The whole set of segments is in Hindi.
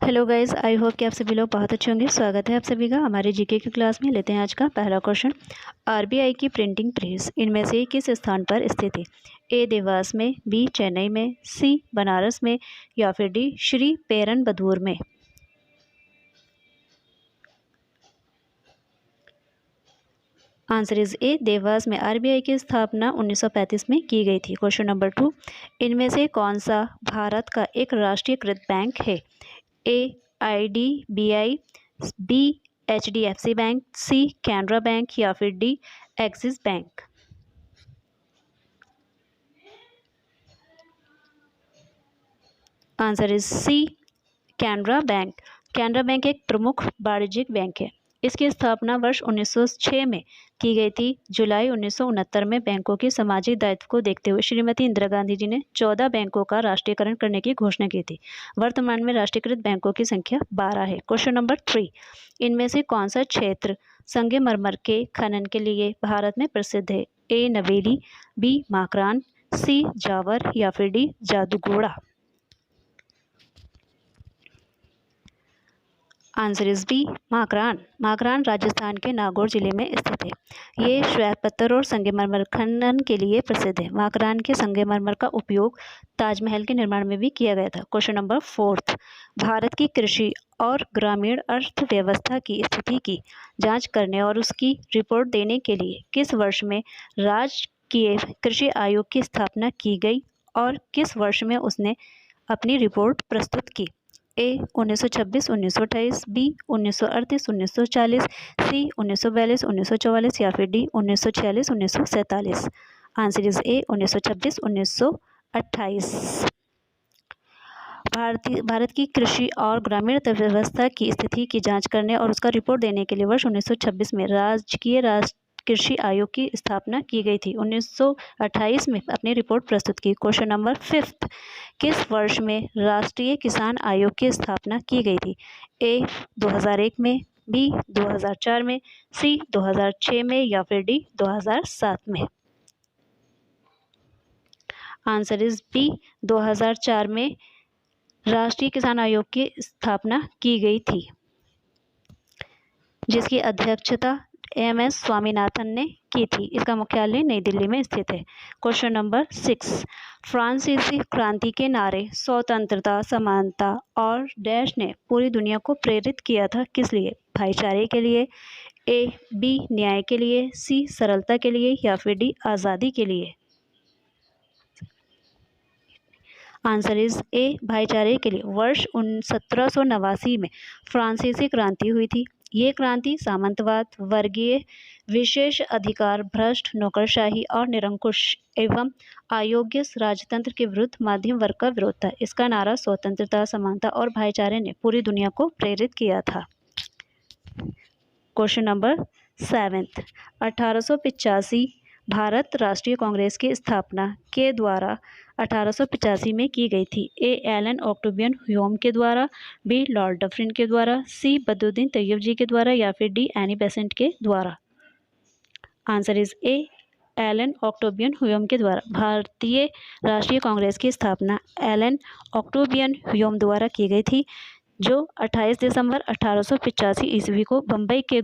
हेलो गाइस, आई होप कि आप सभी लोग बहुत अच्छे होंगे। स्वागत है आप सभी का हमारे जीके की क्लास में। लेते हैं आज का पहला क्वेश्चन। आरबीआई की प्रिंटिंग प्रेस इनमें से किस स्थान पर स्थित है? ए देवास में, बी चेन्नई में, सी बनारस में या फिर डी श्री पेरनबदूर में। आंसर इज ए देवास में। आरबीआई की स्थापना 1935 में की गई थी। क्वेश्चन नंबर 2, इनमें से कौन सा भारत का एक राष्ट्रीयकृत बैंक है? A IDBI, B HDFC bank, C Canara bank या फिर D Axis bank. Answer is C Canara bank. Canara bank एक प्रमुख वाणिज्यिक बैंक है। इसकी स्थापना वर्ष 1906 में की गई थी। जुलाई 1969 में बैंकों की सामाजिक दायित्व को देखते हुए श्रीमती इंदिरा गांधी जी ने 14 बैंकों का राष्ट्रीयकरण करने की घोषणा की थी। वर्तमान में राष्ट्रीयकृत बैंकों की संख्या 12 है। क्वेश्चन नंबर 3, इनमें से कौन सा क्षेत्र संगमरमर के खनन के लिए भारत में प्रसिद्ध है? ए नवेली, बी माकरान, सी जावर या फिर D Jadugoda. Answer is B Makran. Makran Rajasthan के नागौर जिले में स्थित है। ये श्वेत पत्थर और संगमरमर खनन के लिए प्रसिद्ध है। माकरान के संगमरमर का उपयोग ताजमहल के निर्माण में भी किया गया था। क्वेश्चन नंबर 4, भारत की कृषि और ग्रामीण अर्थव्यवस्था की स्थिति की जांच करने और उसकी रिपोर्ट देने के लिए किस वर्ष में राजकीय कृषि आयोग की स्थापना की गई और किस वर्ष में उसने अपनी रिपोर्ट प्रस्तुत की? ए 1926 1928, बी 1938 1940, सी 1942 1944 या फिर डी 1946 1947। आंसर इज ए 1926 1928। भारत की कृषि और ग्रामीण अर्थव्यवस्था की स्थिति की जांच करने और उसका रिपोर्ट देने के लिए वर्ष 1926 में राजकीय कृषि आयोग की स्थापना की गई थी। 1928 में अपनी रिपोर्ट प्रस्तुत की। क्वेश्चन नंबर 5, किस वर्ष में राष्ट्रीय किसान आयोग की स्थापना की गई थी? ए 2001 में, बी 2004 में, सी 2006 में या फिर डी 2007 में। आंसर इज बी 2004 में राष्ट्रीय किसान आयोग की स्थापना की गई थी, जिसकी अध्यक्षता MS स्वामीनाथन ने की थी। इसका मुख्यालय नई दिल्ली में स्थित है। क्वेश्चन नंबर 6, फ्रांसीसी क्रांति के नारे स्वतंत्रता, समानता और डैश ने पूरी दुनिया को प्रेरित किया था। किस लिए? भाईचारे के लिए, ए बी न्याय के लिए, सी सरलता के लिए या फिर डी आज़ादी के लिए। आंसर इज ए भाईचारे के लिए। वर्ष 1789 में फ्रांसीसी क्रांति हुई थी। ये क्रांति सामंतवाद, वर्गीय विशेष अधिकार, भ्रष्ट नौकरशाही और निरंकुश एवं अयोग्य राजतंत्र के विरुद्ध मध्यम वर्ग का विरोध था। इसका नारा स्वतंत्रता, समानता और भाईचारे ने पूरी दुनिया को प्रेरित किया था। क्वेश्चन नंबर 7, 1885 भारत राष्ट्रीय कांग्रेस की स्थापना के द्वारा 1885 में की गई थी। ए एलन ऑक्टेवियन ह्यूम के द्वारा, बी लॉर्ड डफरिन के द्वारा, सी बद्रुद्दीन तैयब जी के द्वारा या फिर डी एनी बेसेंट के द्वारा। Answer is A Allan Octavian Hume के द्वारा। भारतीय राष्ट्रीय कांग्रेस की स्थापना एलन ऑक्टेवियन ह्यूम द्वारा की गई थी, जो 28 दिसंबर 1885 ईस्वी को बम्बई के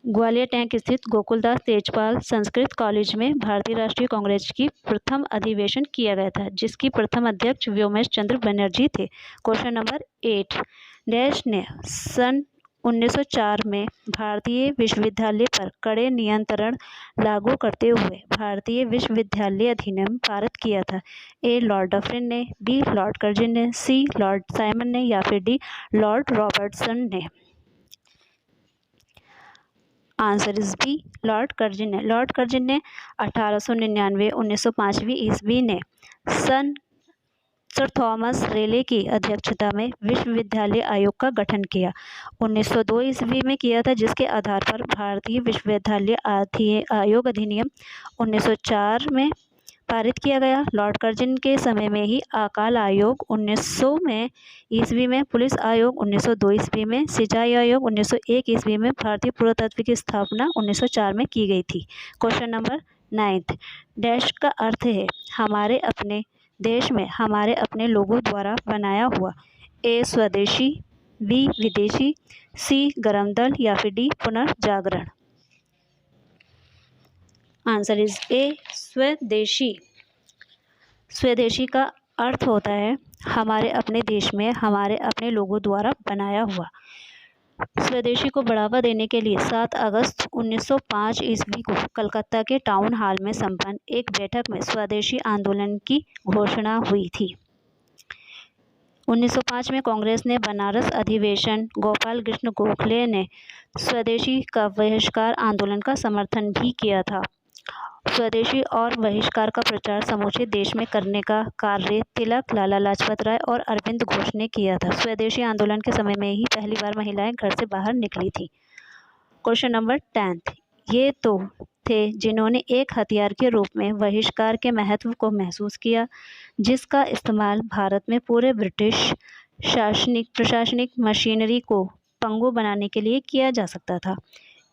ग्वालियर टैंक स्थित गोकुलदास तेजपाल संस्कृत कॉलेज में भारतीय राष्ट्रीय कांग्रेस की प्रथम अधिवेशन किया गया था, जिसकी प्रथम अध्यक्ष व्योमेश चंद्र बनर्जी थे। क्वेश्चन नंबर 8, डैश ने सन 1904 में भारतीय विश्वविद्यालय पर कड़े नियंत्रण लागू करते हुए भारतीय विश्वविद्यालय अधिनियम पारित किया था। ए लॉर्ड डफरिन ने, बी लॉर्ड कर्जिन ने, सी लॉर्ड साइमन ने या फिर डी लॉर्ड रॉबर्टसन ने। आंसर इज बी लॉर्ड कर्जिन ने। लॉर्ड कर्जिन ने 1899 1905 ईस्वी ने सर थॉमस रेले की अध्यक्षता में विश्वविद्यालय आयोग का गठन किया। 1902 ईस्वी में किया था, जिसके आधार पर भारतीय विश्वविद्यालय आयोग अधिनियम 1904 में पारित किया गया। लॉर्ड कर्जिन के समय में ही अकाल आयोग 1900 में ईस्वी में, पुलिस आयोग 1902 ईस्वी में, सिंचाई आयोग 1901 ईस्वी में, भारतीय पुरातत्व की स्थापना 1904 में की गई थी। क्वेश्चन नंबर 9, डैश का अर्थ है हमारे अपने देश में हमारे अपने लोगों द्वारा बनाया हुआ। ए स्वदेशी, बी विदेशी, सी गरम दल या फिर डी पुनर्जागरण। आंसर इज ए स्वदेशी। स्वदेशी का अर्थ होता है हमारे अपने देश में हमारे अपने लोगों द्वारा बनाया हुआ। स्वदेशी को बढ़ावा देने के लिए 7 अगस्त 1905 ईस्वी को कलकत्ता के टाउन हॉल में संपन्न एक बैठक में स्वदेशी आंदोलन की घोषणा हुई थी। 1905 में कांग्रेस ने बनारस अधिवेशन, गोपाल कृष्ण गोखले ने स्वदेशी का बहिष्कार आंदोलन का समर्थन भी किया था। स्वदेशी और बहिष्कार का प्रचार समूचे देश में करने का कार्य तिलक, लाला लाजपत राय और अरविंद घोष ने किया था। स्वदेशी आंदोलन के समय में ही पहली बार महिलाएं घर से बाहर निकली थी। क्वेश्चन नंबर 10, ये तो थे जिन्होंने एक हथियार के रूप में बहिष्कार के महत्व को महसूस किया, जिसका इस्तेमाल भारत में पूरे ब्रिटिश प्रशासनिक मशीनरी को पंगु बनाने के लिए किया जा सकता था।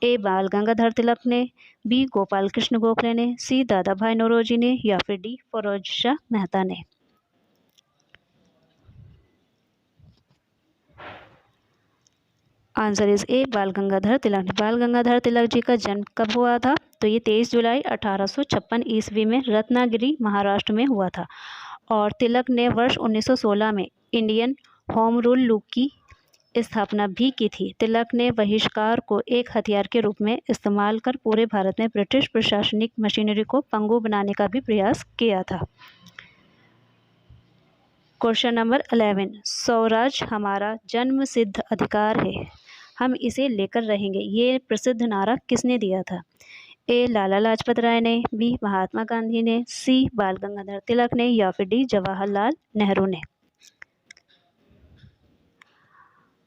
ए बाल गंगाधर तिलक ने, बी गोपाल कृष्ण गोखले ने, सी दादा भाई नौरोजी ने या फिर डी फिरोज शाह मेहता ने। आंसर इज ए बाल गंगाधर तिलक। बाल गंगाधर तिलक जी का जन्म कब हुआ था? तो ये 23 जुलाई 1856 ईस्वी में रत्नागिरी महाराष्ट्र में हुआ था। और तिलक ने वर्ष 1916 में इंडियन होम रूल लॉ की स्थापना भी की थी। तिलक ने बहिष्कार को एक हथियार के रूप में इस्तेमाल कर पूरे भारत में ब्रिटिश प्रशासनिक मशीनरी को पंगु बनाने का भी प्रयास किया था। क्वेश्चन नंबर 11, स्वराज हमारा जन्म सिद्ध अधिकार है, हम इसे लेकर रहेंगे, ये प्रसिद्ध नारा किसने दिया था? ए लाला लाजपत राय ने, बी महात्मा गांधी ने, सी बाल गंगाधर तिलक ने या फिर डी जवाहरलाल नेहरू ने।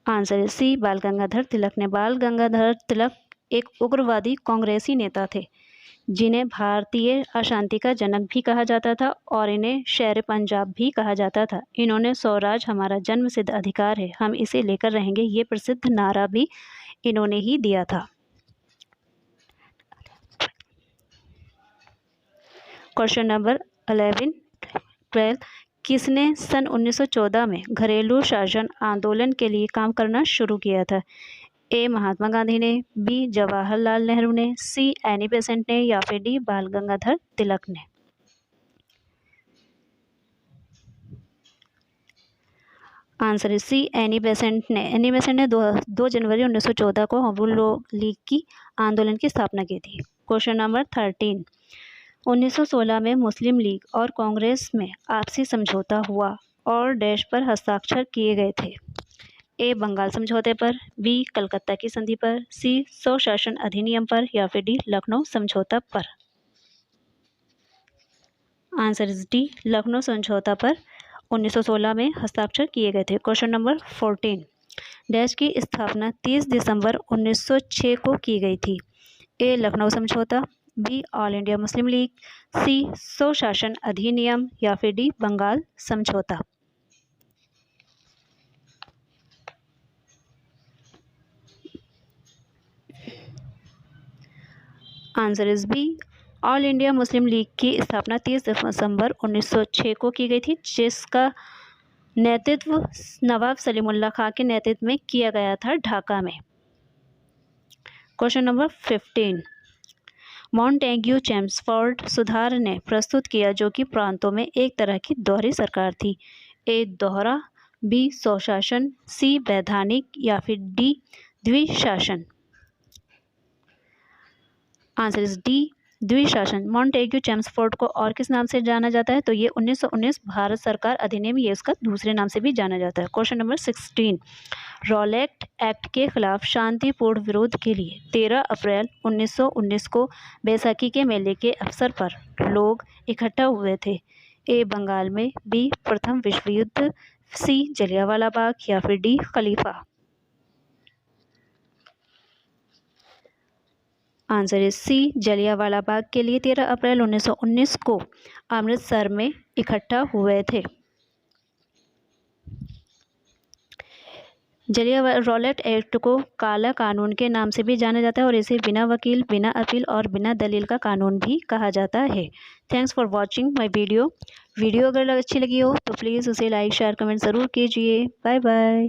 आंसर है सी बाल गंगाधर तिलक ने। बाल गंगाधर तिलक एक उग्रवादी कांग्रेसी नेता थे जिन्हें भारतीय अशांति का जनक भी कहा जाता था और इन्हें शेर पंजाब भी कहा जाता था। इन्होंने स्वराज हमारा जन्म सिद्ध अधिकार है, हम इसे लेकर रहेंगे, ये प्रसिद्ध नारा भी इन्होंने ही दिया था। क्वेश्चन नंबर 11, 12, किसने सन 1914 में घरेलू शासन आंदोलन के लिए काम करना शुरू किया था? ए महात्मा गांधी ने, बी जवाहरलाल नेहरू ने, सी एनी बेसेंट ने या फिर डी बाल गंगाधर तिलक ने। आंसर है सी एनी बेसेंट ने। एनी बेसेंट ने 2 जनवरी 1914 को होम रूल लीग की आंदोलन की स्थापना की थी। क्वेश्चन नंबर 13, 1916 में मुस्लिम लीग और कांग्रेस में आपसी समझौता हुआ और डैश पर हस्ताक्षर किए गए थे। ए बंगाल समझौते पर, बी कलकत्ता की संधि पर, सी स्वशासन अधिनियम पर या फिर डी लखनऊ समझौता पर। आंसर इज डी लखनऊ समझौता पर 1916 में हस्ताक्षर किए गए थे। क्वेश्चन नंबर 14, डैश की स्थापना 30 दिसंबर 1906 को की गई थी। ए लखनऊ समझौता, B all India Muslim league, C स्वशासन अधिनियम या फिर डी बंगाल समझौता। Answer is B all India Muslim league की स्थापना 30 दिसंबर 1906 को की गई थी, जिसका नेतृत्व नवाब सलीमुल्लाह खां के नेतृत्व में किया गया था ढाका में। क्वेश्चन नंबर 15, मॉन्टेग्यू चेम्सफोर्ड सुधार ने प्रस्तुत किया जो कि प्रांतों में एक तरह की दोहरी सरकार थी। ए दोहरा, बी स्वशासन, सी वैधानिक या फिर डी द्विशासन। आंसर इज डी द्विशासन। मॉन्टेग्यू चेम्सफोर्ड को और किस नाम से जाना जाता है? तो ये 1919 भारत सरकार अधिनियम, ये उसका दूसरे नाम से भी जाना जाता है। क्वेश्चन नंबर 16, रॉलेट एक्ट के खिलाफ शांतिपूर्ण विरोध के लिए 13 अप्रैल 1919 को बैसाखी के मेले के अवसर पर लोग इकट्ठा हुए थे। ए बंगाल में, बी प्रथम विश्व युद्ध, सी जलियांवाला बाग या फिर डी खलीफा। Answer is C Jallianwala Bagh के लिए 13 अप्रैल 1919 को अमृतसर में इकट्ठा हुए थे। जलियांवाला रॉलेट एक्ट को काला कानून के नाम से भी जाना जाता है और इसे बिना वकील, बिना अपील और बिना दलील का कानून भी कहा जाता है। Thanks for watching my video. Video अगर अच्छी लगी हो तो प्लीज़ उसे लाइक शेयर कमेंट ज़रूर कीजिए। Bye bye.